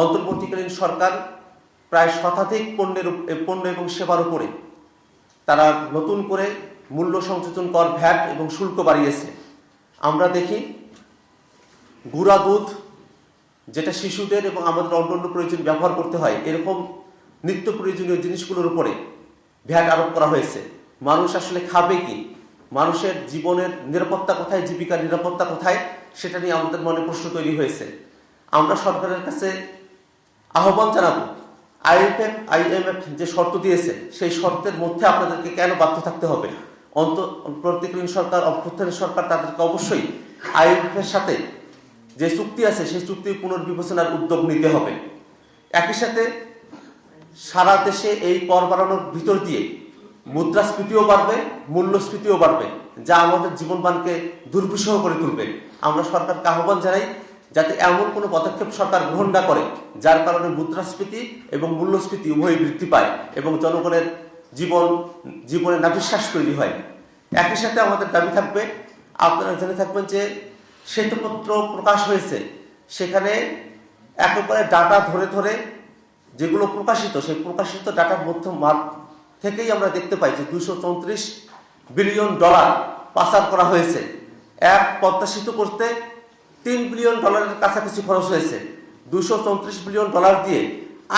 অন্তর্বর্তীকালীন সরকার প্রায় শতাধিক পণ্য এবং সেবার উপরে তারা নতুন করে মূল্য সংযোজন কর, ভ্যাট এবং শুল্ক বাড়িয়েছে। আমরা দেখি গুঁড়া দুধ, যেটা শিশুদের এবং আমাদের অন্যান্য প্রয়োজন ব্যবহার করতে হয়, এরকম নিত্য প্রয়োজনীয় জিনিসগুলোর উপরে ভ্যাট আরোপ করা হয়েছে। মানুষ আসলে খাবে কি? মানুষের জীবনের নিরাপত্তা কোথায়, জীবিকার নিরাপত্তা কোথায়, সেটা নিয়ে আমাদের মনে প্রশ্ন তৈরি হয়েছে। আমরা সরকারের কাছে আহ্বান জানাবো, IMF যে শর্ত দিয়েছে সেই শর্তের মধ্যে আপনাদেরকে কেন বাধ্য থাকতে হবে? অন্তর্বর্তীকালীন সরকার, অভ্যুত্থানের সরকার, তাদেরকে অবশ্যই IMF এর সাথে যে চুক্তি আছে সেই চুক্তি পুনর্বিবেচনার উদ্যোগ নিতে হবে। একই সাথে সারা দেশে এই কর বাড়ানোর ভিতর দিয়ে মুদ্রাস্ফীতিও বাড়বে, মূল্যস্ফীতিও বাড়বে, যা আমাদের জীবনমানকে দুর্বিষহ করে তুলবে। আমরা সরকারকে আহ্বান জানাই যাতে এমন কোনো পদক্ষেপ সরকার গ্রহণ না করে যার কারণে মুদ্রাস্ফীতি এবং মূল্যস্ফীতি উভয়ই বৃদ্ধি পায় এবং জনগণের জীবনে নাভিশ্বাস তৈরি হয়। একই সাথে আমাদের দাবি থাকবে, আপনারা জেনে থাকবেন যে শ্বেতপত্র প্রকাশ হয়েছে, সেখানে একেবারে ডাটা ধরে ধরে যেগুলো প্রকাশিত, সেই প্রকাশিত ডাটার মধ্যে থেকেই আমরা দেখতে পাই যে $234 বিলিয়ন পাচার করা হয়েছে। এক প্রত্যাশিত করতে $3 বিলিয়ন কাছাকাছি খরচ হয়েছে। $234 বিলিয়ন দিয়ে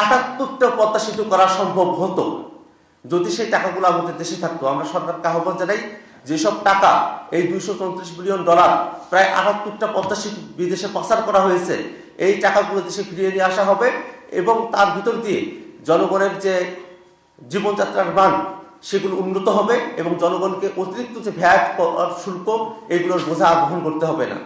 78টা প্রত্যাশিত করা সম্ভব হতো যদি সেই টাকাগুলো আমাদের দেশে থাকতো। আমরা সরকারকে আহ্বান জানাই, যেসব টাকা, এই $234 বিলিয়ন প্রায় 78টা প্রত্যাশিত বিদেশে পাচার করা হয়েছে, এই টাকাগুলো দেশে ফিরিয়ে নিয়ে আসা হবে এবং তার ভিতর দিয়ে জনগণের যে জীবনযাত্রার মান সেগুলো উন্নত হবে এবং জনগণকে অতিরিক্ত যে ভ্যাট শুল্ক এগুলোর বোঝা গ্রহণ করতে হবে না।